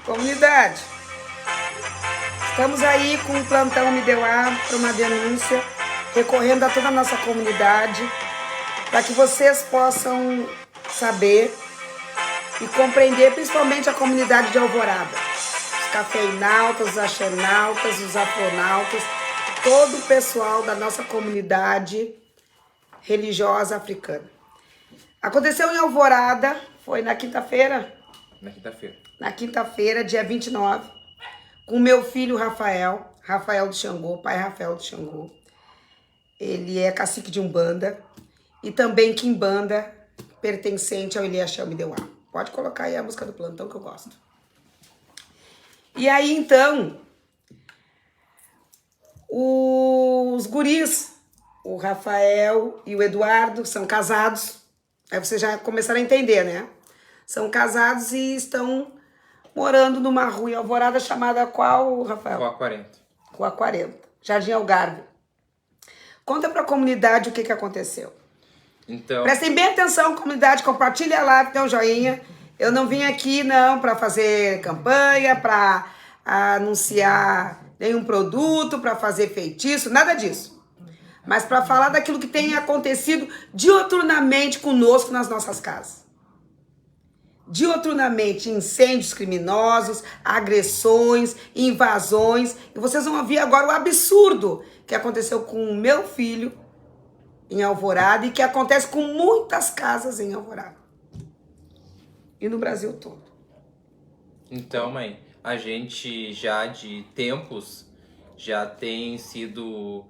Comunidade, estamos aí com o plantão Me Deu Ar para uma denúncia, recorrendo a toda a nossa comunidade, para que vocês possam saber e compreender, principalmente a comunidade de Alvorada, os cafeinautas, os axenautas, os afronautas, todo o pessoal da nossa comunidade religiosa africana. Aconteceu em Alvorada, foi na quinta-feira? Na quinta-feira, dia 29, com meu filho Rafael do Xangô, pai Rafael do Xangô. Ele é cacique de Umbanda e também quimbanda, pertencente ao Eliaxé Me Deu Ar. Pode colocar aí a música do plantão que eu gosto. E aí, então, os guris, o Rafael e o Eduardo, são casados. Aí vocês já começaram a entender, né? São casados e estão morando numa rua em Alvorada chamada qual, Rafael? Rua 40. Rua 40, Jardim Algarve. Conta pra comunidade o que aconteceu. Então... Prestem bem atenção, comunidade, compartilha lá, dê um joinha. Eu não vim aqui, não, pra fazer campanha, pra anunciar nenhum produto, pra fazer feitiço, nada disso. Mas pra falar daquilo que tem acontecido diuturnamente conosco nas nossas casas. Diuturnamente, incêndios criminosos, agressões, invasões. E vocês vão ouvir agora o absurdo que aconteceu com o meu filho em Alvorada e que acontece com muitas casas em Alvorada. E no Brasil todo. Então, mãe, a gente já de tempos já tem sido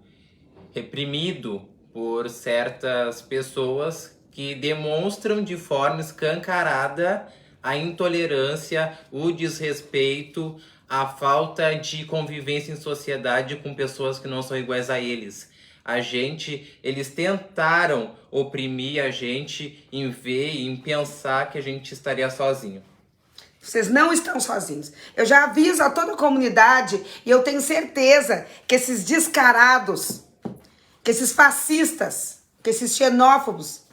reprimido por certas pessoas que demonstram de forma escancarada a intolerância, o desrespeito, a falta de convivência em sociedade com pessoas que não são iguais a eles. Eles tentaram oprimir a gente em ver e em pensar que a gente estaria sozinho. Vocês não estão sozinhos. Eu já aviso a toda a comunidade e eu tenho certeza que esses descarados, que esses fascistas, que esses xenófobos,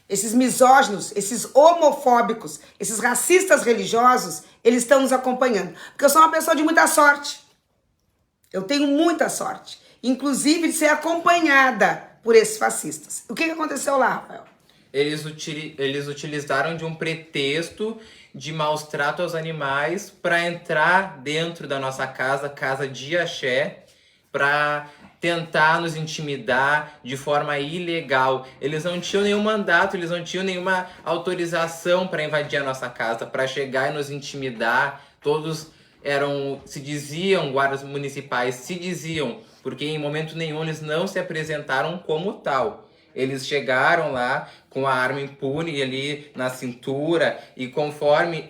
esses misóginos, esses homofóbicos, esses racistas religiosos, eles estão nos acompanhando. Porque eu sou uma pessoa de muita sorte. Eu tenho muita sorte. Inclusive de ser acompanhada por esses fascistas. O que aconteceu lá, Rafael? Eles utilizaram de um pretexto de maus tratos aos animais para entrar dentro da nossa casa de axé, para tentar nos intimidar de forma ilegal. Eles não tinham nenhum mandato, eles não tinham nenhuma autorização para invadir a nossa casa, para chegar e nos intimidar. Todos se diziam guardas municipais, porque em momento nenhum eles não se apresentaram como tal. Eles chegaram lá com a arma impune ali na cintura e conforme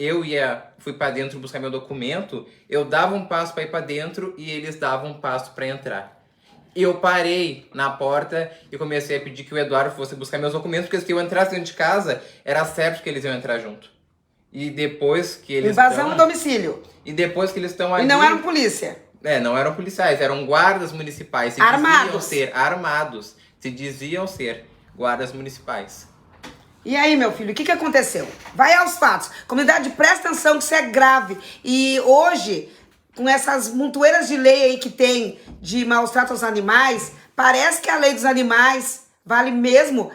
fui para dentro buscar meu documento, eu dava um passo para ir para dentro e eles davam um passo para entrar. Eu parei na porta e comecei a pedir que o Eduardo fosse buscar meus documentos, porque se eu entrasse dentro de casa, era certo que eles iam entrar junto. E depois que eles invasão no domicílio. E depois que eles estão ali... E não eram polícia. Não eram policiais, eram guardas municipais. Armados. Se diziam ser guardas municipais. E aí, meu filho, o que aconteceu? Vai aos fatos. Comunidade, presta atenção que isso é grave. E hoje, com essas montoeiras de lei aí que tem de maus tratos aos animais, parece que a lei dos animais vale mesmo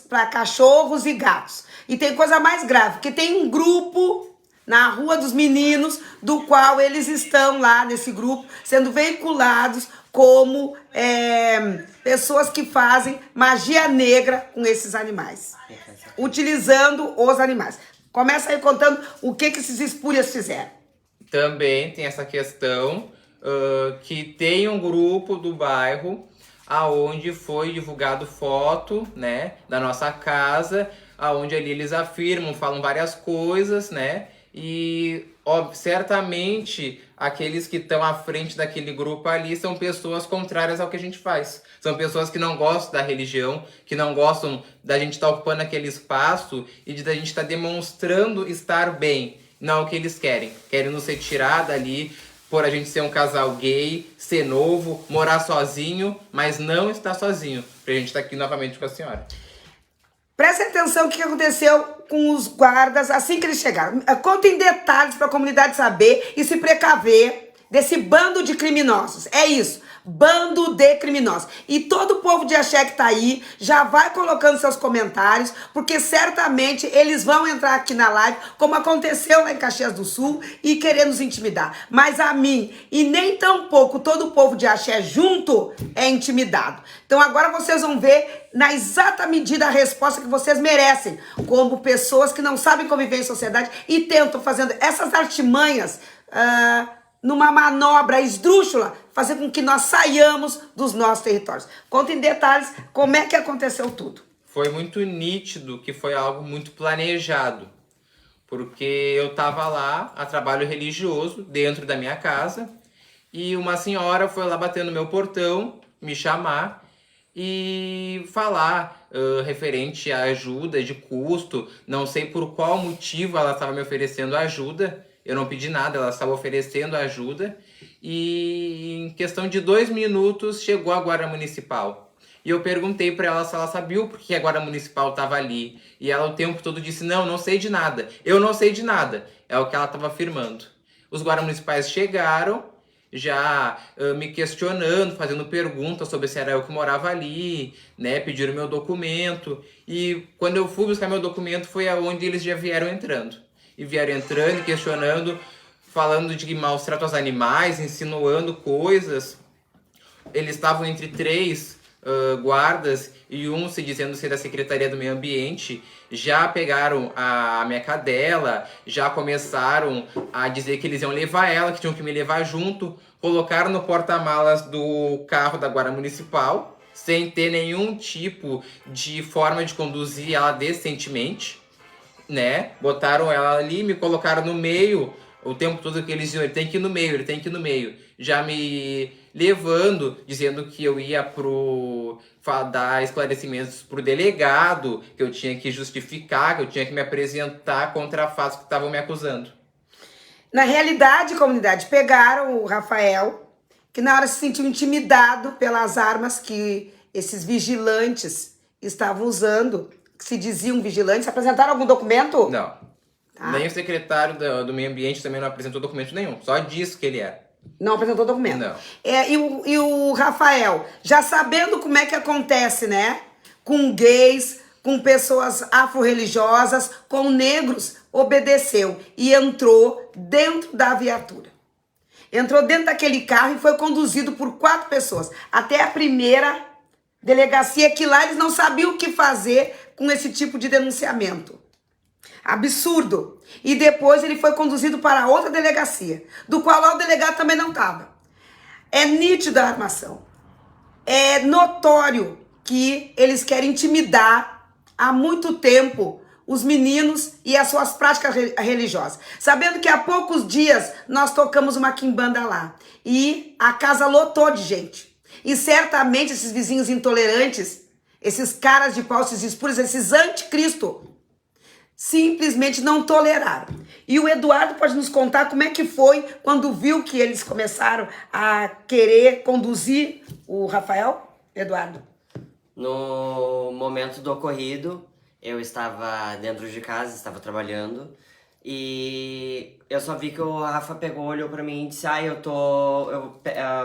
para cachorros e gatos. E tem coisa mais grave, que tem um grupo na Rua dos Meninos, do qual eles estão lá nesse grupo, sendo veiculados como pessoas que fazem magia negra com esses animais, utilizando os animais. Começa aí contando o que esses espúrias fizeram. Também tem essa questão que tem um grupo do bairro aonde foi divulgado foto, né, da nossa casa, aonde ali eles afirmam, falam várias coisas, né, e certamente aqueles que estão à frente daquele grupo ali são pessoas contrárias ao que a gente faz. São pessoas que não gostam da religião, que não gostam da gente estar ocupando aquele espaço e da gente estar demonstrando estar bem. Não o que eles querem. Querem nos retirar dali por a gente ser um casal gay, ser novo, morar sozinho, mas não estar sozinho. Pra gente estar aqui novamente com a senhora. Presta atenção o que aconteceu com os guardas assim que eles chegaram. Conta em detalhes para a comunidade saber e se precaver desse bando de criminosos. É isso, bando de criminosos. E todo o povo de Axé que tá aí, já vai colocando seus comentários, porque certamente eles vão entrar aqui na live, como aconteceu lá em Caxias do Sul, e querer nos intimidar. Mas a mim, e nem tão pouco todo o povo de Axé junto, é intimidado. Então agora vocês vão ver na exata medida a resposta que vocês merecem, como pessoas que não sabem conviver em sociedade e tentam fazendo essas artimanhas, numa manobra esdrúxula, fazer com que nós saiamos dos nossos territórios. Conta em detalhes como é que aconteceu tudo. Foi muito nítido que foi algo muito planejado, porque eu estava lá a trabalho religioso dentro da minha casa e uma senhora foi lá bater no meu portão, me chamar e falar referente à ajuda de custo. Não sei por qual motivo ela estava me oferecendo ajuda. Eu não pedi nada, ela estava oferecendo ajuda. E em questão de 2 minutos chegou a Guarda Municipal. E eu perguntei para ela se ela sabia o porquê a Guarda Municipal estava ali. E ela o tempo todo disse, não sei de nada. Eu não sei de nada. É o que ela estava afirmando. Os guardas municipais chegaram, já me questionando, fazendo perguntas sobre se era eu que morava ali, né? Pediram meu documento. E quando eu fui buscar meu documento foi aonde eles já vieram entrando. E vieram entrando e questionando, falando de maus tratos aos animais, insinuando coisas. Eles estavam entre 3 guardas e um se dizendo ser da Secretaria do Meio Ambiente. Já pegaram a minha cadela, já começaram a dizer que eles iam levar ela, que tinham que me levar junto. Colocaram no porta-malas do carro da Guarda Municipal, sem ter nenhum tipo de forma de conduzir ela decentemente, né? Botaram ela ali, me colocaram no meio, o tempo todo que eles diziam, ele tem que ir no meio, ele tem que ir no meio. Já me levando, dizendo que eu ia dar esclarecimentos pro delegado, que eu tinha que justificar, que eu tinha que me apresentar contra fatos que estavam me acusando. Na realidade, comunidade, pegaram o Rafael, que na hora se sentiu intimidado pelas armas que esses vigilantes estavam usando, que se diziam vigilantes. Apresentaram algum documento? Não. Tá. Nem o secretário do Meio Ambiente também não apresentou documento nenhum. Só disse que ele era. Não apresentou documento. Não. E o Rafael, já sabendo como é que acontece, né? Com gays, com pessoas afro-religiosas, com negros, obedeceu e entrou dentro da viatura. Entrou dentro daquele carro e foi conduzido por 4 pessoas até a primeira delegacia, que lá eles não sabiam o que fazer com esse tipo de denunciamento. Absurdo. E depois ele foi conduzido para outra delegacia, do qual lá o delegado também não estava. É nítida a armação. É notório que eles querem intimidar há muito tempo os meninos e as suas práticas religiosas. Sabendo que há poucos dias nós tocamos uma quimbanda lá e a casa lotou de gente. E certamente esses vizinhos intolerantes, esses caras de pau, esses espúrios, esses anticristo, simplesmente não toleraram. E o Eduardo pode nos contar como é que foi quando viu que eles começaram a querer conduzir o Rafael? Eduardo. No momento do ocorrido, eu estava dentro de casa, estava trabalhando, e eu só vi que o Rafa pegou, olhou pra mim e disse,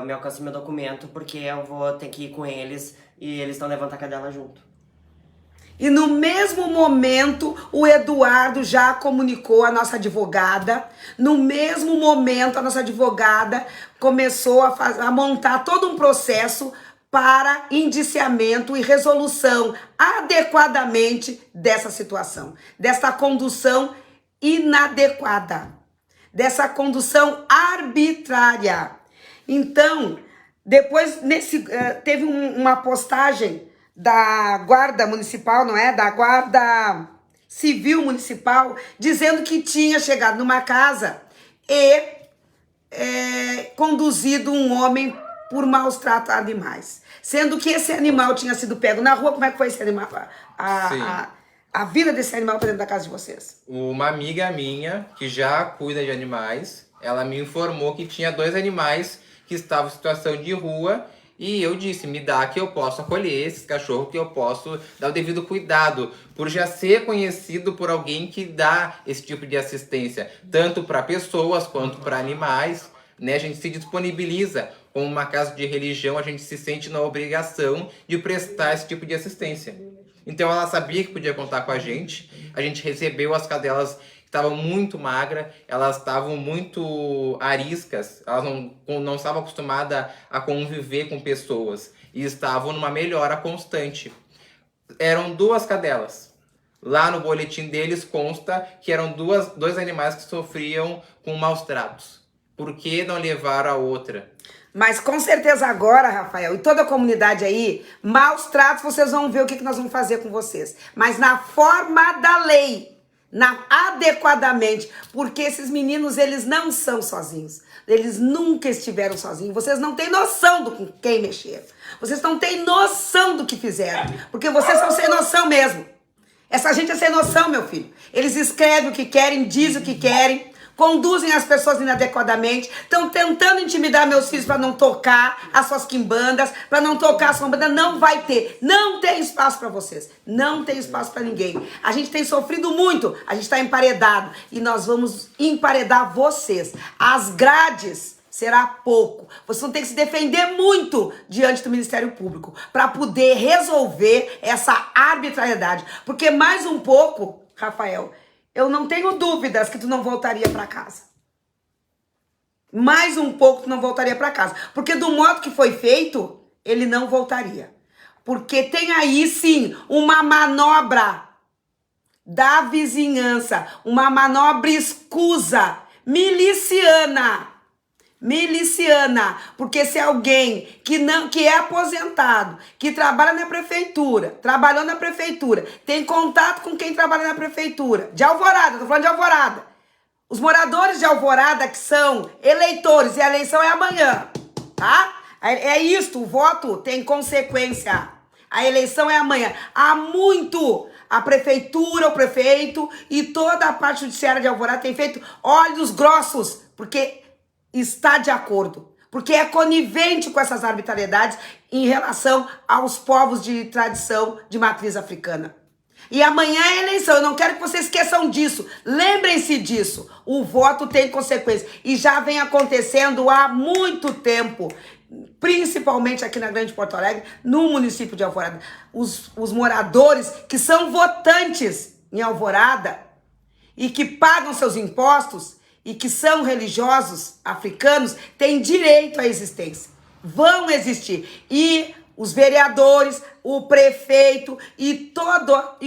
me alcança meu documento porque eu vou ter que ir com eles e eles estão levantando a cadela junto. E no mesmo momento, o Eduardo já comunicou à nossa advogada. No mesmo momento, a nossa advogada começou a montar todo um processo para indiciamento e resolução adequadamente dessa situação, dessa condução inadequada, dessa condução arbitrária. Então, depois teve uma postagem da Guarda Municipal, não é? Da Guarda Civil Municipal, dizendo que tinha chegado numa casa e conduzido um homem por maus tratos a animais. Sendo que esse animal tinha sido pego na rua. Como é que foi esse animal? A vida desse animal para dentro da casa de vocês? Uma amiga minha, que já cuida de animais, ela me informou que tinha 2 animais que estavam em situação de rua E eu disse, me dá que eu posso acolher esses cachorros, que eu posso dar o devido cuidado, por já ser conhecido por alguém que dá esse tipo de assistência, tanto para pessoas quanto para animais, né? A gente se disponibiliza, como uma casa de religião, a gente se sente na obrigação de prestar esse tipo de assistência. Então ela sabia que podia contar com a gente recebeu as cadelas que estavam muito magras, elas estavam muito ariscas, elas não estavam acostumadas a conviver com pessoas e estavam numa melhora constante. Eram 2 cadelas. Lá no boletim deles consta que eram dois animais que sofriam com maus tratos. Por que não levaram a outra? Mas com certeza agora, Rafael, e toda a comunidade aí, maus tratos, vocês vão ver o que nós vamos fazer com vocês. Mas na forma da lei, adequadamente, porque esses meninos, eles não são sozinhos. Eles nunca estiveram sozinhos. Vocês não têm noção do com quem mexeram. Vocês não têm noção do que fizeram. Porque vocês são sem noção mesmo. Essa gente é sem noção, meu filho. Eles escrevem o que querem, dizem o que querem, conduzem as pessoas inadequadamente, estão tentando intimidar meus filhos para não tocar as suas quimbandas, para não tocar a sua banda. Não vai ter, não tem espaço para vocês, não tem espaço para ninguém. A gente tem sofrido muito, a gente está emparedado e nós vamos emparedar vocês. As grades será pouco. Vocês vão ter que se defender muito diante do Ministério Público para poder resolver essa arbitrariedade, porque mais um pouco, Rafael, eu não tenho dúvidas que tu não voltaria para casa. Mais um pouco tu não voltaria para casa. Porque do modo que foi feito, ele não voltaria. Porque tem aí, sim, uma manobra da vizinhança. Uma manobra escusa, miliciana. Porque se alguém que é aposentado, que trabalha na prefeitura, trabalhou na prefeitura, tem contato com quem trabalha na prefeitura, de Alvorada, tô falando de Alvorada, os moradores de Alvorada que são eleitores, e a eleição é amanhã, tá? É isto, o voto tem consequência, a eleição é amanhã. Há muito a prefeitura, o prefeito e toda a parte judiciária de Alvorada tem feito olhos grossos, porque está de acordo, porque é conivente com essas arbitrariedades em relação aos povos de tradição de matriz africana. E amanhã é eleição, eu não quero que vocês esqueçam disso, lembrem-se disso, o voto tem consequências e já vem acontecendo há muito tempo, principalmente aqui na Grande Porto Alegre, no município de Alvorada. Os moradores que são votantes em Alvorada e que pagam seus impostos e que são religiosos africanos, têm direito à existência. Vão existir. E os vereadores, o prefeito e toda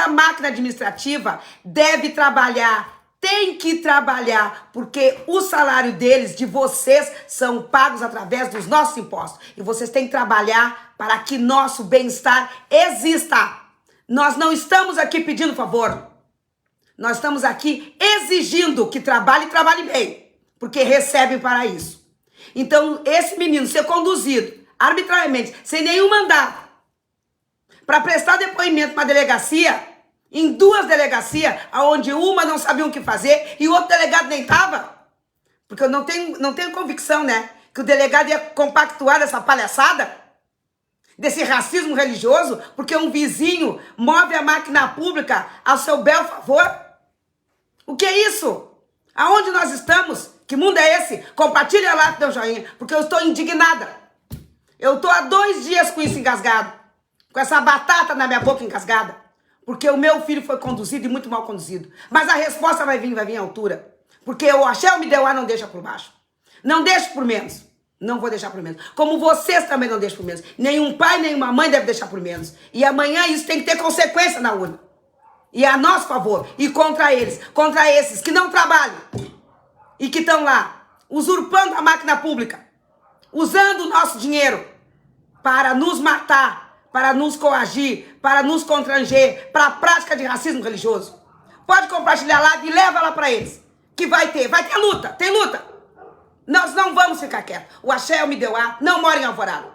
a máquina administrativa deve trabalhar, tem que trabalhar, porque o salário deles, de vocês, são pagos através dos nossos impostos. E vocês têm que trabalhar para que nosso bem-estar exista. Nós não estamos aqui pedindo favor. Nós estamos aqui exigindo que trabalhe e trabalhe bem, porque recebem para isso. Então, esse menino ser conduzido arbitrariamente, sem nenhum mandato, para prestar depoimento numa delegacia, em 2 delegacias, onde uma não sabia o que fazer e o outro delegado nem estava, porque eu não tenho convicção, né, que o delegado ia compactuar dessa palhaçada, desse racismo religioso, porque um vizinho move a máquina pública ao seu bel favor. O que é isso? Aonde nós estamos? Que mundo é esse? Compartilha lá com o joinha, porque eu estou indignada. Eu estou há 2 dias com isso engasgado, com essa batata na minha boca engasgada, porque o meu filho foi conduzido e muito mal conduzido. Mas a resposta vai vir à altura, porque o Axé me deu ar, não deixa por baixo. Não deixa por menos. Não vou deixar por menos. Como vocês também não deixam por menos. Nenhum pai, nenhuma mãe deve deixar por menos. E amanhã isso tem que ter consequência na urna. E a nosso favor, e contra eles, contra esses que não trabalham e que estão lá, usurpando a máquina pública, usando o nosso dinheiro para nos matar, para nos coagir, para nos constranger, para a prática de racismo religioso. Pode compartilhar lá e leva lá para eles, que vai ter luta, tem luta. Nós não vamos ficar quietos. O Axé me deu ar, não mora em Alvorada.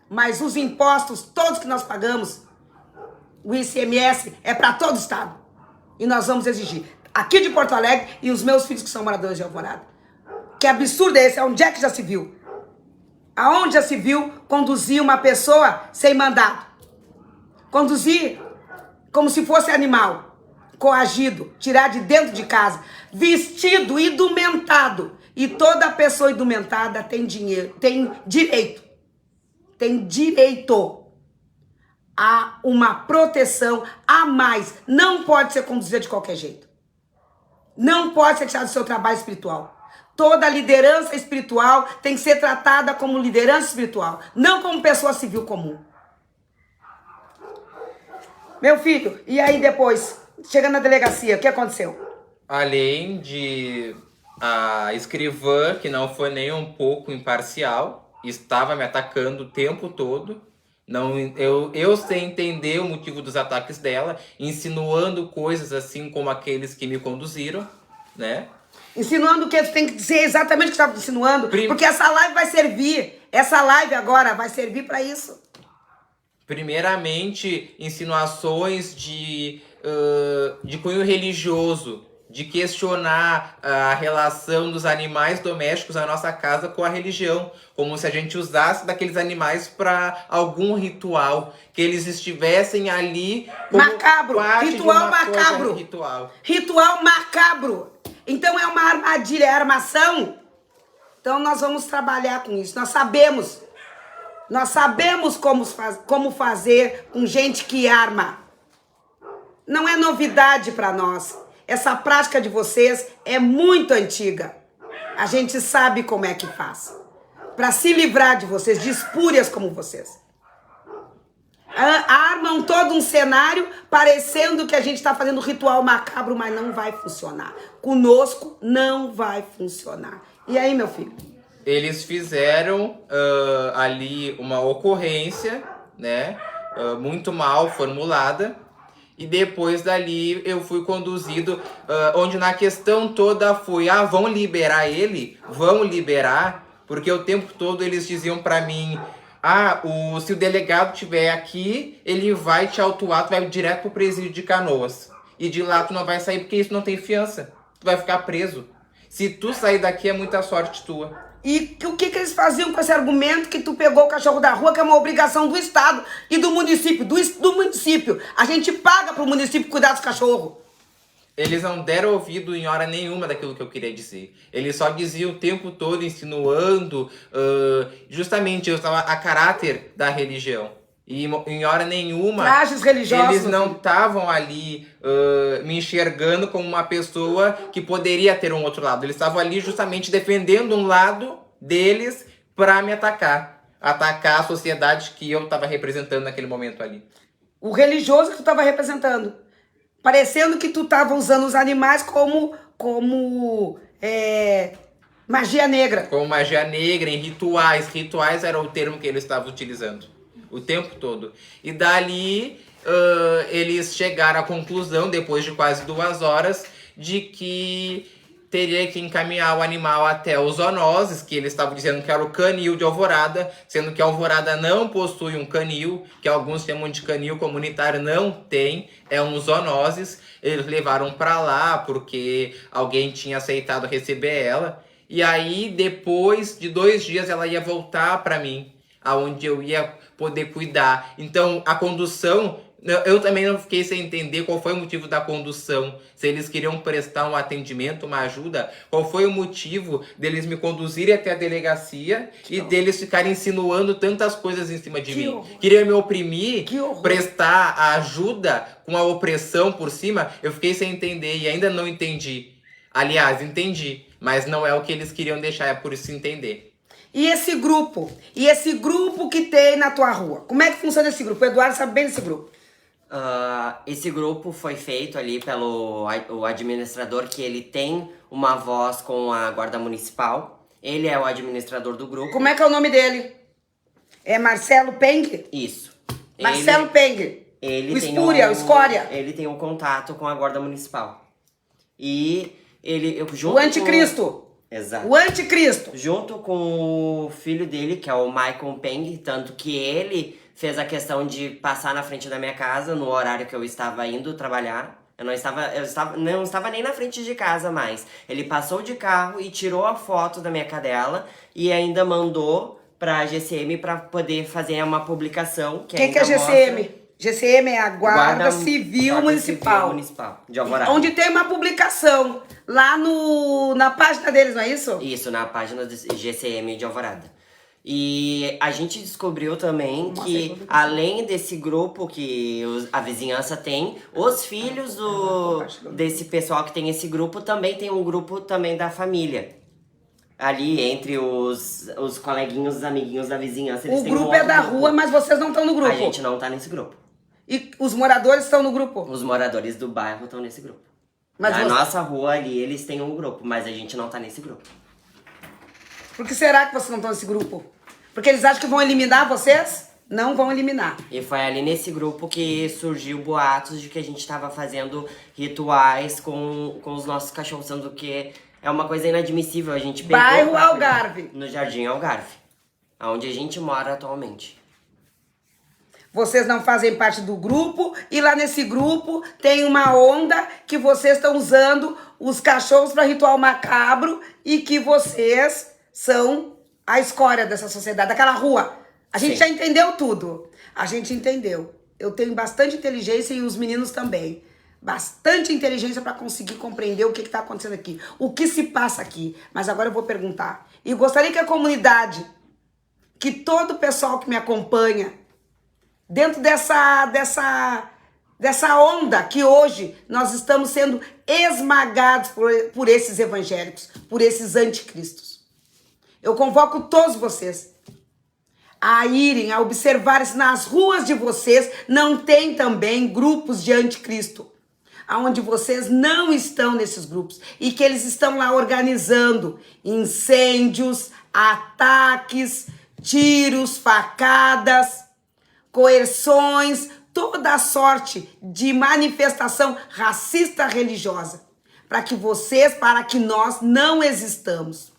Mas os impostos, todos que nós pagamos, o ICMS é para todo o estado. E nós vamos exigir. Aqui de Porto Alegre e os meus filhos que são moradores de Alvorada. Que absurdo é esse? Onde é que já se viu? Aonde já se viu conduzir uma pessoa sem mandado? Conduzir como se fosse animal, coagido, tirar de dentro de casa, vestido, indumentado. E toda pessoa indumentada tem dinheiro, tem direito a uma proteção a mais. Não pode ser conduzida de qualquer jeito. Não pode ser tirado do seu trabalho espiritual. Toda liderança espiritual tem que ser tratada como liderança espiritual, não como pessoa civil comum. Meu filho, e aí depois, chegando na delegacia, o que aconteceu? Além de a escrivã, que não foi nem um pouco imparcial, estava me atacando o tempo todo. Não, eu sem entender o motivo dos ataques dela, insinuando coisas assim como aqueles que me conduziram, né? Insinuando o que? Tu tem que dizer exatamente o que você está insinuando, porque essa live vai servir, essa live agora vai servir para isso. Primeiramente, insinuações de cunho religioso, de questionar a relação dos animais domésticos na nossa casa com a religião, como se a gente usasse daqueles animais para algum ritual, que eles estivessem ali como macabro, parte ritual de uma macabro, coisa ritual. Ritual macabro. Então é uma armadilha, é armação. Então nós vamos trabalhar com isso. Nós sabemos como fazer com gente que arma. Não é novidade para nós. Essa prática de vocês é muito antiga. A gente sabe como é que faz. Para se livrar de vocês, de espúrias como vocês. Armam todo um cenário parecendo que a gente está fazendo ritual macabro, mas não vai funcionar. Conosco não vai funcionar. E aí, meu filho? Eles fizeram ali uma ocorrência, né, muito mal formulada. E depois dali eu fui conduzido, onde na questão toda foi, vão liberar ele? Vão liberar? Porque o tempo todo eles diziam pra mim, se o delegado estiver aqui, ele vai te autuar, tu vai direto pro presídio de Canoas. E de lá tu não vai sair porque isso não tem fiança. Tu vai ficar preso. Se tu sair daqui é muita sorte tua. E o que eles faziam com esse argumento que tu pegou o cachorro da rua, que é uma obrigação do Estado e do município? Do município. A gente paga pro município cuidar dos cachorros. Eles não deram ouvido em hora nenhuma daquilo que eu queria dizer. Eles só diziam o tempo todo, insinuando, justamente eu estava a caráter da religião. E em hora nenhuma, trajes religiosos, eles não estavam ali me enxergando como uma pessoa que poderia ter um outro lado. Eles estavam ali justamente defendendo um lado deles para me atacar. Atacar a sociedade que eu estava representando naquele momento ali. O religioso que tu estava representando. Parecendo que tu estava usando os animais como magia negra. Como magia negra, em rituais. Rituais era o termo que eles estavam utilizando. O tempo todo. E dali eles chegaram à conclusão, depois de quase 2 horas, de que teria que encaminhar o animal até os zoonoses, que eles estavam dizendo que era o canil de Alvorada, sendo que Alvorada não possui um canil, que alguns chamam de canil comunitário, não tem, é um zoonoses. Eles levaram para lá porque alguém tinha aceitado receber ela. E aí, depois de 2 dias, ela ia voltar para mim, aonde eu ia poder cuidar. Então, a condução, eu também não fiquei sem entender qual foi o motivo da condução. Se eles queriam prestar um atendimento, uma ajuda, qual foi o motivo deles me conduzirem até a delegacia e deles ficarem insinuando tantas coisas em cima de mim. Queriam me oprimir, prestar a ajuda com a opressão por cima. Eu fiquei sem entender e ainda não entendi. Aliás, entendi, mas não é o que eles queriam deixar, é por isso entender. E esse grupo? E esse grupo que tem na tua rua? Como é que funciona esse grupo? O Eduardo sabe bem desse grupo. Esse grupo foi feito ali pelo o administrador, que ele tem uma voz com a guarda municipal. Ele é o administrador do grupo. Como é que é o nome dele? É Marcelo Peng? Isso. Marcelo Peng. Ele o Espúria, o Escória. Ele tem um contato com a guarda municipal. E ele... O anticristo. Exato. O anticristo. Junto com o filho dele, que é o Michael Peng, tanto que ele fez a questão de passar na frente da minha casa no horário que eu estava indo trabalhar. Eu não estava nem na frente de casa mais. Ele passou de carro e tirou a foto da minha cadela e ainda mandou pra GCM para poder fazer uma publicação. O que é GCM? GCM é a Guarda Civil Municipal. De Alvorada. Onde tem uma publicação lá na página deles, não é isso? Isso, na página do GCM de Alvorada. E a gente descobriu também que, além desse grupo que a vizinhança tem, os filhos desse pessoal que tem esse grupo também tem um grupo também da família. Ali, entre os coleguinhos, os amiguinhos da vizinhança. Eles O têm grupo um é da grupo. rua, mas vocês não estão no grupo. A gente não tá nesse grupo. E os moradores estão no grupo? Os moradores do bairro estão nesse grupo. Mas Na você- nossa rua ali, eles têm um grupo, mas a gente não tá nesse grupo. Por que será que vocês não estão nesse grupo? Porque eles acham que vão eliminar vocês? Não vão eliminar. E foi ali nesse grupo que surgiu boatos de que a gente tava fazendo rituais com os nossos cachorros, sendo que é uma coisa inadmissível. A gente pegou... Bairro Algarve. No Jardim Algarve, onde a gente mora atualmente. Vocês não fazem parte do grupo e lá nesse grupo tem uma onda que vocês estão usando os cachorros para ritual macabro e que vocês são a escória dessa sociedade, daquela rua. A gente Sim. já entendeu tudo. A gente entendeu. Eu tenho bastante inteligência e os meninos também. Bastante inteligência para conseguir compreender o que está acontecendo aqui. O que se passa aqui. Mas agora eu vou perguntar. E gostaria que a comunidade, que todo o pessoal que me acompanha, dentro dessa onda que hoje nós estamos sendo esmagados por esses evangélicos, por esses anticristos. Eu convoco todos vocês a irem, a observar se nas ruas de vocês não tem também grupos de anticristo, aonde vocês não estão nesses grupos e que eles estão lá organizando incêndios, ataques, tiros, facadas, coerções, toda a sorte de manifestação racista religiosa, para que nós não existamos.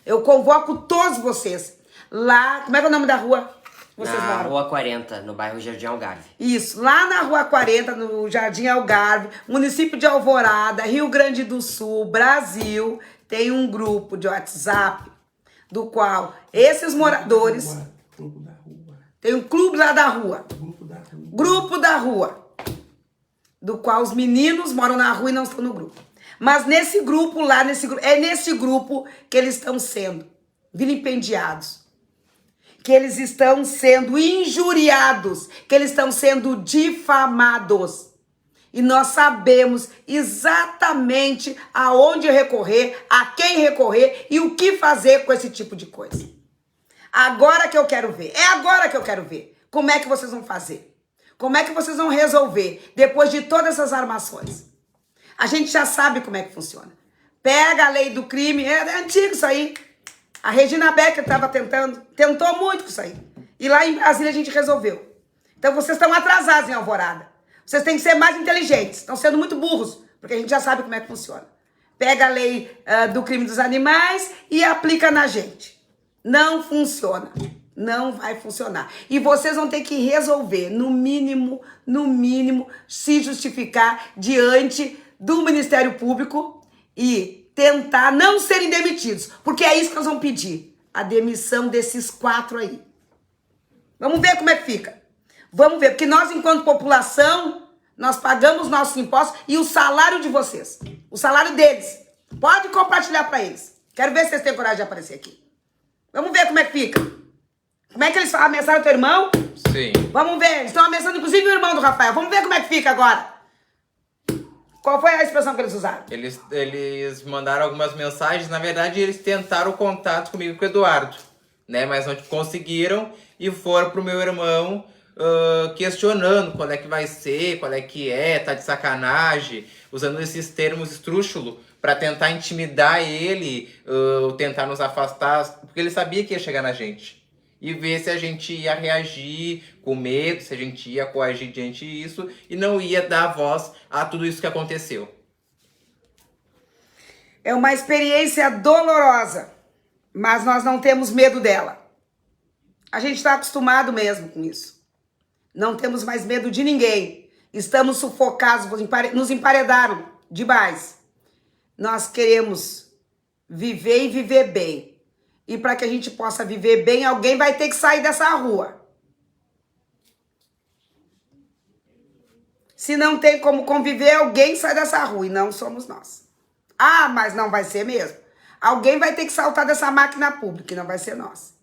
Eu convoco todos vocês lá, como é que é o nome da rua? Vocês Na moram? Rua 40, no bairro Jardim Algarve. Isso, lá na Rua 40, no Jardim Algarve, município de Alvorada, Rio Grande do Sul, Brasil, tem um grupo de WhatsApp, do qual esses moradores... Grupo da rua. Tem um clube lá da rua. Grupo da rua. Grupo da rua. Do qual os meninos moram na rua e não estão no grupo. Mas nesse grupo lá, é nesse grupo que eles estão sendo vilipendiados. Que eles estão sendo injuriados. Que eles estão sendo difamados. E nós sabemos exatamente aonde recorrer, a quem recorrer e o que fazer com esse tipo de coisa. Agora que eu quero ver. É agora que eu quero ver. Como é que vocês vão fazer? Como é que vocês vão resolver depois de todas essas armações? A gente já sabe como é que funciona. Pega a lei do crime, é antigo isso aí. A Regina Becker tentou muito com isso aí. E lá em Brasília a gente resolveu. Então vocês estão atrasados em Alvorada. Vocês têm que ser mais inteligentes. Estão sendo muito burros, porque a gente já sabe como é que funciona. Pega a lei do crime dos animais e aplica na gente. Não funciona. Não vai funcionar. E vocês vão ter que resolver, no mínimo, se justificar diante do Ministério Público e tentar não serem demitidos. Porque é isso que nós vamos pedir. A demissão desses 4 aí. Vamos ver como é que fica. Vamos ver. Porque nós, enquanto população, nós pagamos nossos impostos e o salário de vocês. O salário deles. Pode compartilhar para eles. Quero ver se vocês têm coragem de aparecer aqui. Vamos ver como é que fica. Como é que eles ameaçaram teu irmão? Sim. Vamos ver. Eles estão ameaçando inclusive o irmão do Rafael. Vamos ver como é que fica agora. Qual foi a expressão que eles usaram? Eles mandaram algumas mensagens. Na verdade, eles tentaram contato comigo e com o Eduardo, né? Mas não conseguiram e foram pro meu irmão questionando qual é que vai ser, qual é que é, tá de sacanagem, usando esses termos esdrúxulos para tentar intimidar ele, tentar nos afastar, porque ele sabia que ia chegar na gente. E ver se a gente ia reagir com medo, se a gente ia coagir diante disso e não ia dar voz a tudo isso que aconteceu. É uma experiência dolorosa, mas nós não temos medo dela. A gente está acostumado mesmo com isso. Não temos mais medo de ninguém. Estamos sufocados, nos emparedaram demais. Nós queremos viver e viver bem. e para que a gente possa viver bem, alguém vai ter que sair dessa rua. Se não tem como conviver, alguém sai dessa rua e não somos nós. Ah, mas não vai ser mesmo. Alguém vai ter que saltar dessa máquina pública e não vai ser nós.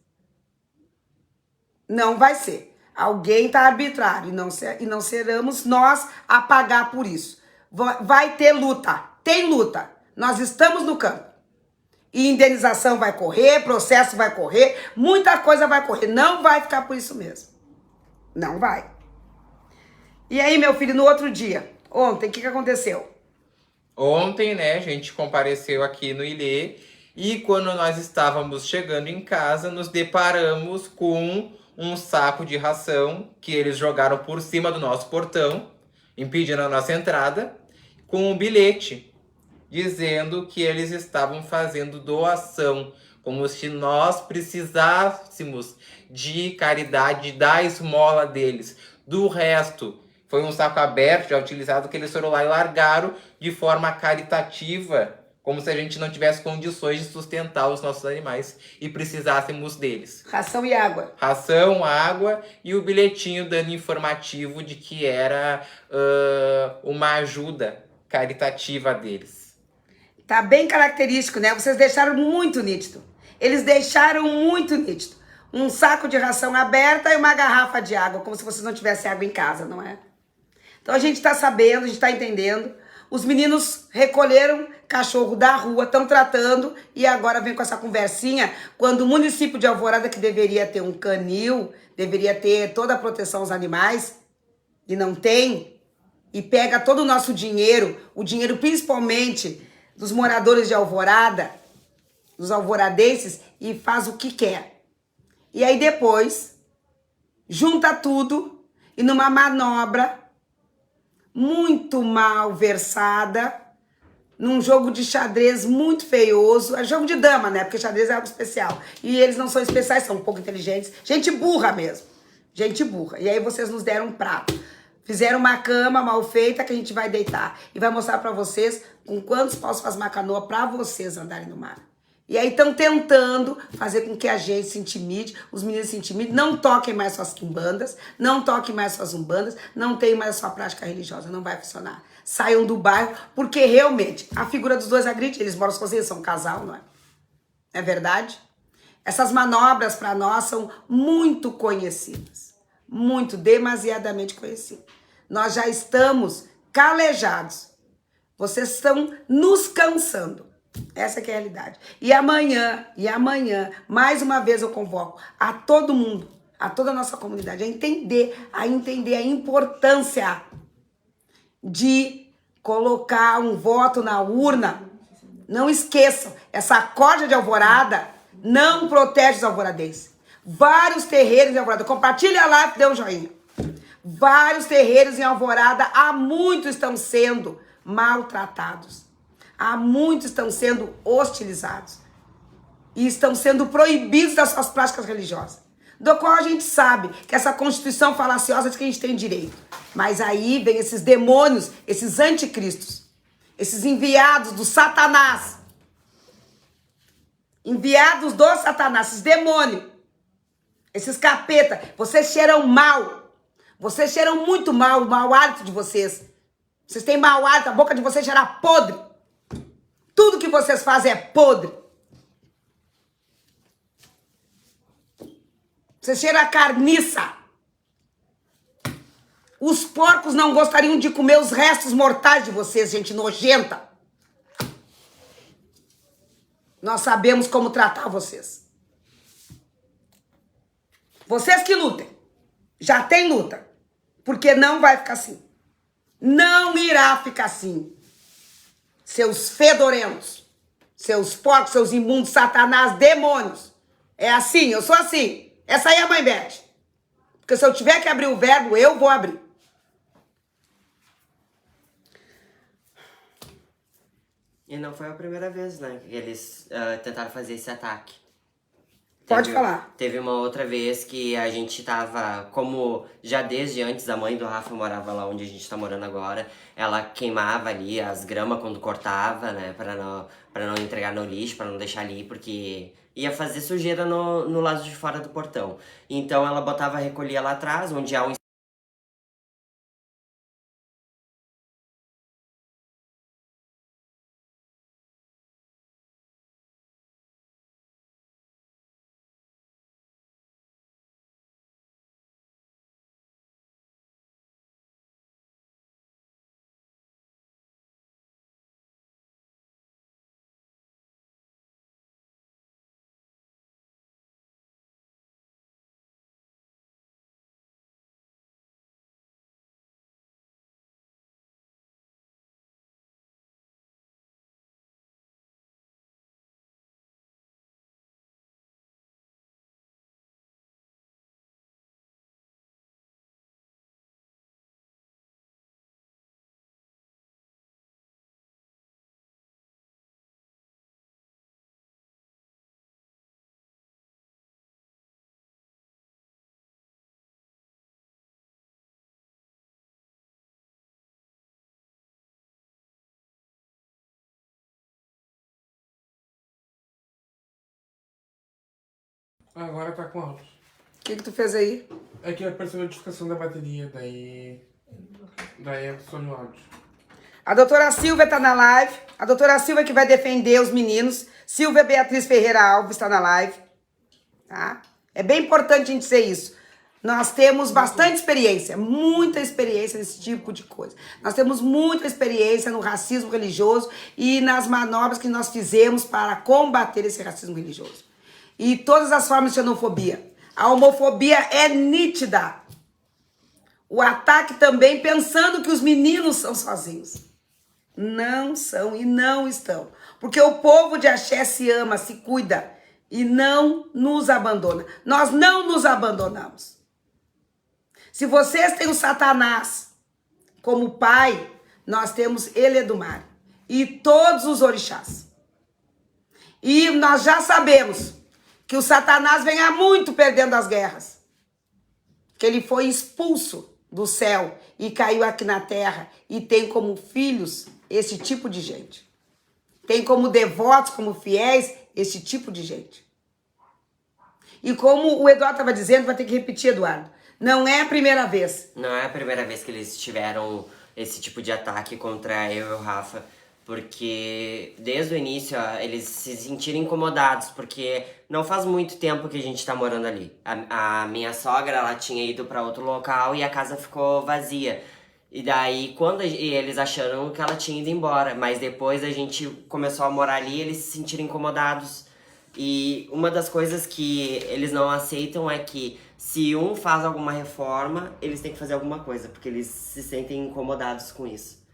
Não vai ser. Alguém está arbitrário e não seremos nós a pagar por isso. Vai ter luta. Tem luta. Nós estamos no campo. E indenização vai correr, processo vai correr, muita coisa vai correr. Não vai ficar por isso mesmo. Não vai. E aí, meu filho, no outro dia, ontem, o que aconteceu? Ontem, né, a gente compareceu aqui no Ilê e quando nós estávamos chegando em casa, nos deparamos com um saco de ração que eles jogaram por cima do nosso portão, impedindo a nossa entrada, com um bilhete dizendo que eles estavam fazendo doação, como se nós precisássemos de caridade, da esmola deles. Do resto, foi um saco aberto, já utilizado, que eles foram lá e largaram de forma caritativa, como se a gente não tivesse condições de sustentar os nossos animais e precisássemos deles. Ração e água. Ração, água e o bilhetinho dando informativo de que era uma ajuda caritativa deles. Tá bem característico, né? Vocês deixaram muito nítido. Eles deixaram muito nítido. Um saco de ração aberta e uma garrafa de água, como se vocês não tivessem água em casa, não é? Então a gente tá sabendo, a gente tá entendendo. Os meninos recolheram cachorro da rua, estão tratando e agora vem com essa conversinha, quando o município de Alvorada, que deveria ter um canil, deveria ter toda a proteção aos animais, e não tem, e pega todo o nosso dinheiro, o dinheiro principalmente dos moradores de Alvorada, dos alvoradenses, e faz o que quer. E aí depois, junta tudo e numa manobra muito mal versada, num jogo de xadrez muito feioso. É jogo de dama, né? Porque xadrez é algo especial. E eles não são especiais, são um pouco inteligentes. Gente burra mesmo. Gente burra. E aí vocês nos deram um prato. Fizeram uma cama mal feita que a gente vai deitar. E vai mostrar pra vocês com quantos paus faz uma canoa pra vocês andarem no mar. E aí estão tentando fazer com que a gente se intimide, os meninos se intimidem, não toquem mais suas quimbandas, não toquem mais suas umbandas, não tenham mais sua prática religiosa, não vai funcionar. Saiam do bairro, porque realmente a figura dos dois agride, eles moram sozinhos, são um casal, não é? É verdade? Essas manobras para nós são muito conhecidas, muito, demasiadamente conhecidas. Nós já estamos calejados, vocês estão nos cansando. Essa que é a realidade. E amanhã, mais uma vez eu convoco a todo mundo, a toda a nossa comunidade, a entender a importância de colocar um voto na urna. Não esqueçam, essa corda de Alvorada não protege os alvoradenses. Vários terreiros em Alvorada, compartilha a live, dê um joinha. Vários terreiros em Alvorada há muito estão sendo maltratados. Há muitos estão sendo hostilizados e estão sendo proibidos das suas práticas religiosas, do qual a gente sabe que essa Constituição falaciosa diz que a gente tem direito. Mas aí vem esses demônios, esses anticristos, esses enviados do Satanás, enviados do Satanás, esses demônios, esses capeta, vocês cheiram mal, vocês cheiram muito mal, o mau hálito de vocês. Vocês têm mau hálito, a boca de vocês cheira podre. Tudo que vocês fazem é podre. Você cheira a carniça. Os porcos não gostariam de comer os restos mortais de vocês, gente nojenta. Nós sabemos como tratar vocês. Vocês que lutem. Já tem luta. Porque não vai ficar assim. Não irá ficar assim. Seus fedorentos, seus porcos, seus imundos, satanás, demônios. É assim, eu sou assim. Essa aí é a mãe Beth. Porque se eu tiver que abrir o verbo, eu vou abrir. E não foi a primeira vez, né, que eles tentaram fazer esse ataque. Pode falar. Teve uma outra vez que a gente tava, como já desde antes a mãe do Rafa morava lá onde a gente tá morando agora, ela queimava ali as gramas quando cortava, né, pra não entregar no lixo, pra não deixar ali, porque ia fazer sujeira no lado de fora do portão. Então ela botava, recolhia lá atrás, onde há um Agora tá com áudio. O que tu fez aí? É que apareceu a notificação da bateria, daí adiciona o áudio. A doutora Silvia tá na live. A doutora Silvia que vai defender os meninos. Silvia Beatriz Ferreira Alves tá na live. Tá? É bem importante a gente dizer isso. Nós temos bastante experiência, muita experiência nesse tipo de coisa. Nós temos muita experiência no racismo religioso e nas manobras que nós fizemos para combater esse racismo religioso. E todas as formas de xenofobia. A homofobia é nítida. O ataque também pensando que os meninos são sozinhos. Não são e não estão. Porque o povo de Axé se ama, se cuida e não nos abandona. Nós não nos abandonamos. Se vocês têm o Satanás como pai, nós temos Eledumare e todos os orixás. E nós já sabemos que o Satanás vem há muito perdendo as guerras. Que ele foi expulso do céu e caiu aqui na terra e tem como filhos esse tipo de gente. Tem como devotos, como fiéis, esse tipo de gente. E como o Eduardo estava dizendo, vai ter que repetir, Eduardo, não é a primeira vez. Não é a primeira vez que eles tiveram esse tipo de ataque contra eu e o Rafa, porque desde o início ó, eles se sentiram incomodados, porque não faz muito tempo que a gente tá morando ali. A minha sogra, ela tinha ido para outro local e a casa ficou vazia. E daí, eles acharam que ela tinha ido embora, mas depois a gente começou a morar ali, eles se sentiram incomodados. E uma das coisas que eles não aceitam é que se um faz alguma reforma, eles têm que fazer alguma coisa, porque eles se sentem incomodados com isso.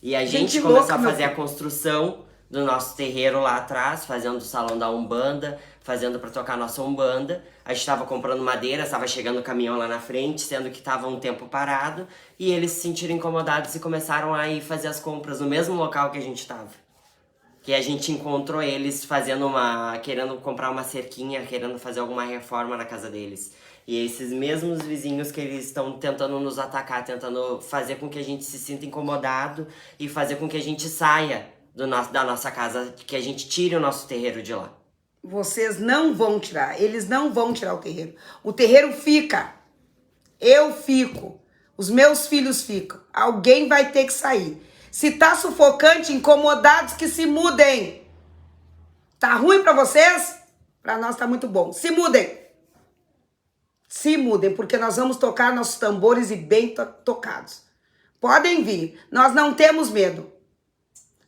E a gente começou a fazer a construção do nosso terreiro lá atrás, fazendo o salão da Umbanda, fazendo pra tocar a nossa Umbanda. A gente tava comprando madeira, estava chegando o caminhão lá na frente, sendo que tava um tempo parado. E eles se sentiram incomodados e começaram a ir fazer as compras no mesmo local que a gente tava. Que a gente encontrou eles querendo comprar uma cerquinha, querendo fazer alguma reforma na casa deles. E esses mesmos vizinhos que eles estão tentando nos atacar, tentando fazer com que a gente se sinta incomodado e fazer com que a gente saia da nossa casa, que a gente tire o nosso terreiro de lá. Vocês não vão tirar, eles não vão tirar o terreiro. O terreiro fica, eu fico, os meus filhos ficam. Alguém vai ter que sair. Se tá sufocante, incomodados, que se mudem. Tá ruim pra vocês? Pra nós tá muito bom. Se mudem. Se mudem, porque nós vamos tocar nossos tambores e bem tocados. Podem vir. Nós não temos medo.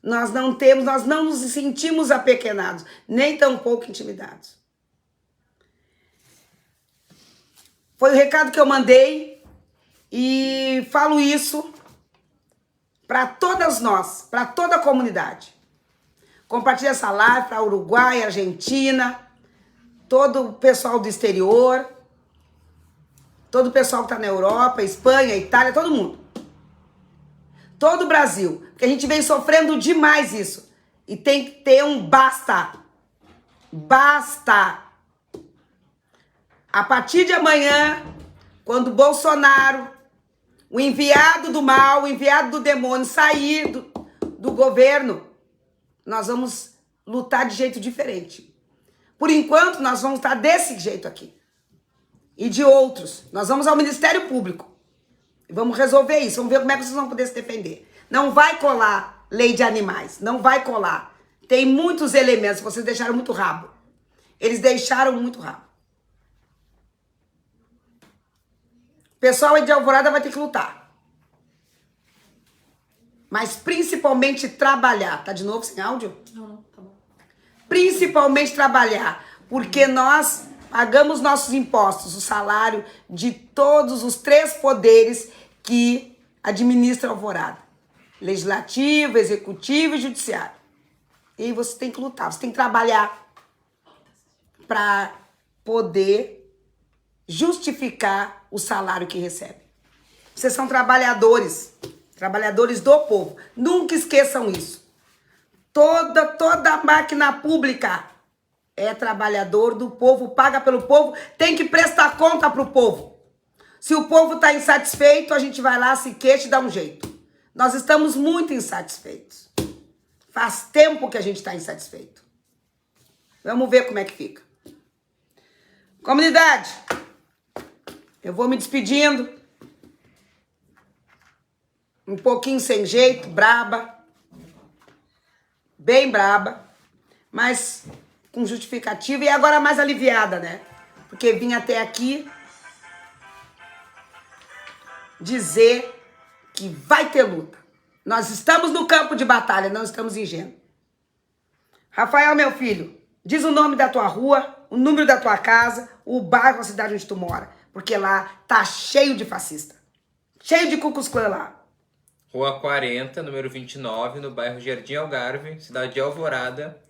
Nós não nos sentimos apequenados, nem tampouco intimidados. Foi o recado que eu mandei e falo isso para todas nós, para toda a comunidade. Compartilhe essa live para Uruguai, Argentina, todo o pessoal do exterior, todo o pessoal que está na Europa, Espanha, Itália, todo mundo. Todo o Brasil, porque a gente vem sofrendo demais isso. E tem que ter um basta. Basta. A partir de amanhã, quando Bolsonaro, o enviado do mal, o enviado do demônio, sair do governo, nós vamos lutar de jeito diferente. Por enquanto, nós vamos estar desse jeito aqui. E de outros. Nós vamos ao Ministério Público. E vamos resolver isso. Vamos ver como é que vocês vão poder se defender. Não vai colar lei de animais. Não vai colar. Tem muitos elementos. Vocês deixaram muito rabo. Eles deixaram muito rabo. O pessoal aí de Alvorada vai ter que lutar. Mas principalmente trabalhar. Tá de novo sem áudio? Não, tá bom. Principalmente trabalhar. Porque nós pagamos nossos impostos, o salário de todos os 3 poderes que administram Alvorada. Legislativo, Executivo e Judiciário. E aí você tem que lutar, você tem que trabalhar para poder justificar o salário que recebe. Vocês são trabalhadores, trabalhadores do povo. Nunca esqueçam isso. Toda máquina pública é trabalhador do povo, paga pelo povo, tem que prestar conta pro povo. Se o povo está insatisfeito, a gente vai lá, se queixa e dá um jeito. Nós estamos muito insatisfeitos. Faz tempo que a gente está insatisfeito. Vamos ver como é que fica. Comunidade, eu vou me despedindo. Um pouquinho sem jeito, braba. Bem braba. Mas com justificativa e agora mais aliviada, né? Porque vim até aqui dizer que vai ter luta. Nós estamos no campo de batalha, não estamos ingênuos. Rafael, meu filho, diz o nome da tua rua, o número da tua casa, o bairro, a cidade onde tu mora. Porque lá tá cheio de fascista. Cheio de Ku Klux Klan lá. Rua 40, número 29, no bairro Jardim Algarve, cidade de Alvorada,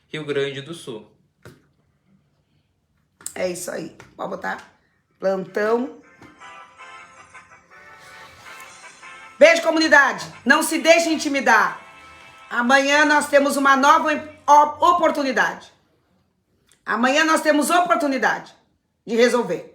Rio Grande do Sul. É isso aí. Pode botar plantão. Beijo, comunidade. Não se deixe intimidar. Amanhã nós temos uma nova oportunidade. Amanhã nós temos oportunidade de resolver.